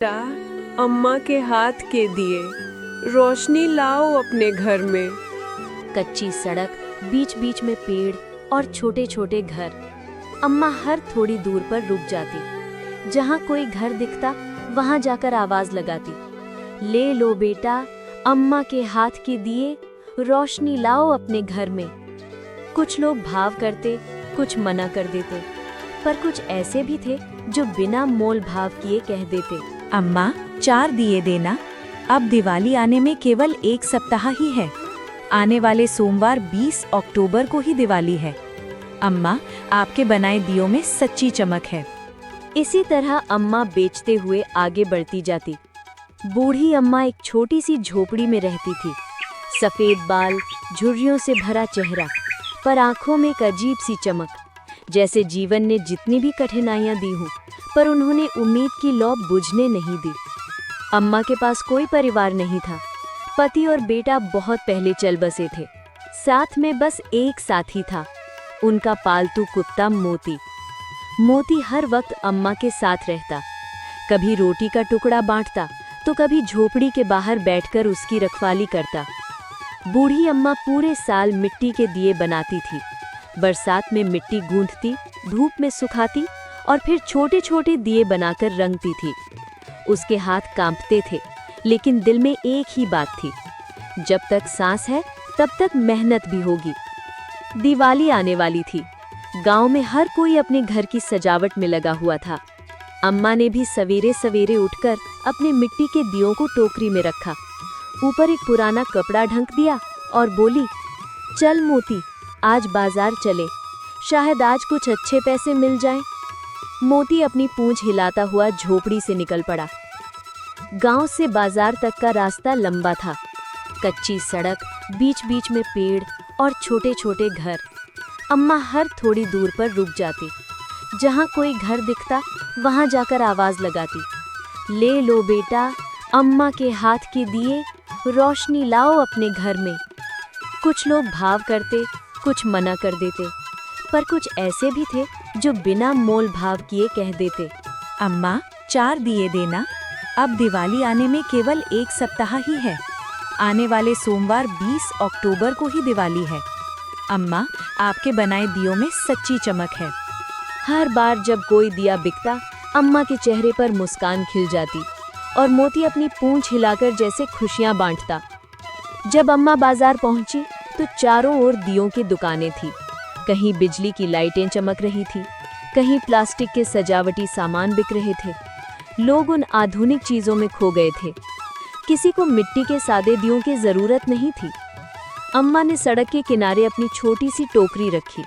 बेटा, अम्मा के हाथ के दिए रोशनी लाओ अपने घर में। कच्ची सड़क, बीच बीच में पेड़ और छोटे छोटे घर। अम्मा हर थोड़ी दूर पर रुक जाती। जहाँ कोई घर दिखता वहाँ जाकर आवाज लगाती, ले लो बेटा, अम्मा के हाथ के दिए रोशनी लाओ अपने घर में। कुछ लोग भाव करते, कुछ मना कर देते, पर कुछ ऐसे भी थे जो बिना मोल भाव किए कह देते, अम्मा 4 दिए देना, अब दिवाली आने में केवल 1 सप्ताह ही है। आने वाले सोमवार 20 अक्टूबर को ही दिवाली है। अम्मा, आपके बनाए दियों में सच्ची चमक है। इसी तरह अम्मा बेचते हुए आगे बढ़ती जाती। बूढ़ी अम्मा एक छोटी सी झोपड़ी में रहती थी। सफेद बाल, झुर्रियों से भरा चेहरा, पर आंखों में एक अजीब सी चमक, जैसे जीवन ने जितनी भी कठिनाइयां दी हों, पर उन्होंने उम्मीद की लौ बुझने नहीं दी। अम्मा के पास कोई परिवार नहीं था। पति और बेटा बहुत पहले चल बसे थे। साथ में बस एक साथी था, उनका पालतू कुत्ता मोती। मोती हर वक्त अम्मा के साथ रहता, कभी रोटी का टुकड़ा बांटता तो कभी झोपड़ी के बाहर बैठकर उसकी रखवाली करता। बूढ़ी अम्मा पूरे साल मिट्टी के दिए बनाती थी। बरसात में मिट्टी गूंथती, धूप में सुखाती और फिर छोटे छोटे दिए बनाकर रंगती थी। उसके हाथ कांपते थे, लेकिन दिल में एक ही बात थी, जब तक सांस है तब तक मेहनत भी होगी। दिवाली आने वाली थी। गांव में हर कोई अपने घर की सजावट में लगा हुआ था। अम्मा ने भी सवेरे सवेरे उठकर अपने मिट्टी के दियों को टोकरी में रखा, ऊपर एक पुराना कपड़ा ढक दिया और बोली, चल मोती, आज बाजार चले, शायद आज कुछ अच्छे पैसे मिल जाएं। मोती अपनी पूंछ हिलाता हुआ झोपड़ी से निकल पड़ा। गांव से बाजार तक का रास्ता लंबा था। कच्ची सड़क, बीच बीच में पेड़ और छोटे छोटे घर। अम्मा हर थोड़ी दूर पर रुक जाती। जहाँ कोई घर दिखता वहाँ जाकर आवाज लगाती, ले लो बेटा, अम्मा के हाथ के दिए रोशनी लाओ अपने घर में। कुछ लोग भाव करते, कुछ मना कर देते, पर कुछ ऐसे भी थे जो बिना मोल भाव किए कह देते, अम्मा 4 दिए देना, अब दिवाली आने में केवल 1 सप्ताह ही है। आने वाले सोमवार 20 अक्टूबर को ही दिवाली है। अम्मा, आपके बनाए दियों में सच्ची चमक है। हर बार जब कोई दिया बिकता, अम्मा के चेहरे पर मुस्कान खिल जाती और मोती अपनी पूंछ हिलाकर जैसे खुशियां बांटता। जब अम्मा बाजार पहुंची तो चारों ओर दियों की दुकानें थी। कहीं बिजली की लाइटें चमक रही थी, कहीं प्लास्टिक के सजावटी सामान बिक रहे थे। लोग उन आधुनिक चीजों में खो गए थे। किसी को मिट्टी के सादे दियों की जरूरत नहीं थी। अम्मा ने सड़क के किनारे अपनी छोटी सी टोकरी रखी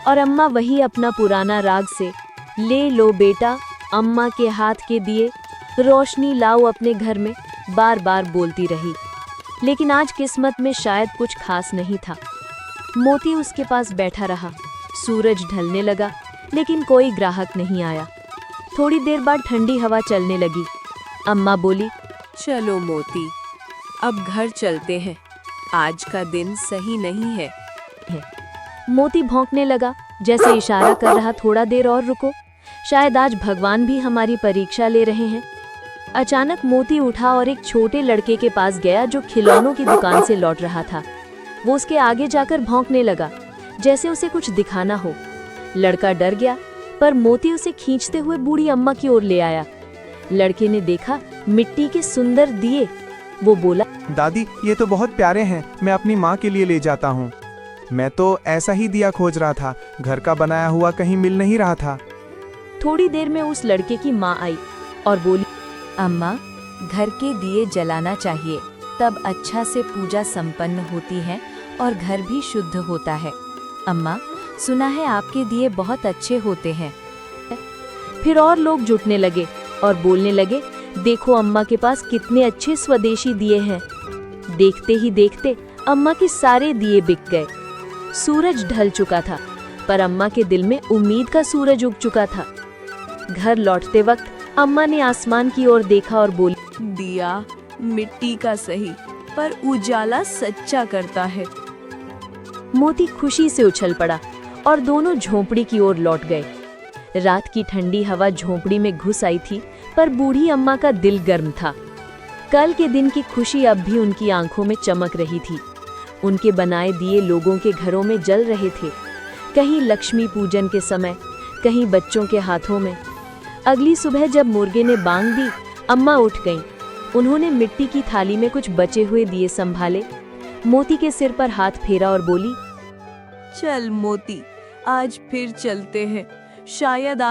और अम्मा वही अपना पुराना राग से, ले लो बेटा, अम्मा के हाथ के दिए रोशनी लाओ अपने घर में, बार बार बोलती रही। लेकिन आज किस्मत में शायद कुछ खास नहीं था। मोती उसके पास बैठा रहा। सूरज ढलने लगा, लेकिन कोई ग्राहक नहीं आया। थोड़ी देर बाद ठंडी हवा चलने लगी। अम्मा बोली, चलो मोती, अब घर चलते हैं, आज का दिन सही नहीं है। मोती भौंकने लगा, जैसे इशारा कर रहा, थोड़ा देर और रुको, शायद आज भगवान भी हमारी परीक्षा ले रहे हैं। अचानक मोती उठा और एक छोटे लड़के के पास गया जो खिलौनों की दुकान से लौट रहा था। वो उसके आगे जाकर भौंकने लगा, जैसे उसे कुछ दिखाना हो। लड़का डर गया, पर मोती उसे खींचते हुए बूढ़ी अम्मा की ओर ले आया। लड़के ने देखा मिट्टी के सुंदर दिए। वो बोला, दादी, ये तो बहुत प्यारे हैं, मैं अपनी माँ के लिए ले जाता हूँ। मैं तो ऐसा ही दिया खोज रहा था, घर का बनाया हुआ कहीं मिल नहीं रहा था। थोड़ी देर में उस लड़के की माँ आई और बोली, अम्मा, घर के दिए जलाना चाहिए, तब अच्छा से पूजा संपन्न होती है और घर भी शुद्ध होता है। अम्मा, सुना है आपके दिए बहुत अच्छे होते हैं। फिर और लोग जुटने लगे और बोलने लगे, देखो अम्मा के पास कितने अच्छे स्वदेशी दिए हैं। देखते ही देखते अम्मा के सारे दिए बिक गए। सूरज ढल चुका था, पर अम्मा के दिल में उम्मीद का सूरज उग चुका था। घर लौटते वक्त अम्मा ने आसमान की ओर देखा और बोली, दिया मिट्टी का सही, पर उजाला सच्चा करता है। मोती खुशी से उछल पड़ा और दोनों झोंपड़ी की ओर लौट गए। रात की ठंडी हवा झोंपड़ी में घुस आई थी, पर बूढ़ी अम्मा का दिल गर्म था। कल के दिन की खुशी अब भी उनकी आंखों में चमक रही थी। उनके बनाए दिए लोगों के घरों में जल रहे थे, कहीं लक्ष्मी पूजन के समय, कहीं बच्चों के हाथों में। अगली सुबह जब मुर्गे ने बांग दी, अम्मा उठ गईं। उन्होंने मिट्टी की थाली में कुछ बचे हुए दिए संभाले, मोती के सिर पर हाथ फेरा और बोली, चल मोती, आज फिर चलते हैं, शायद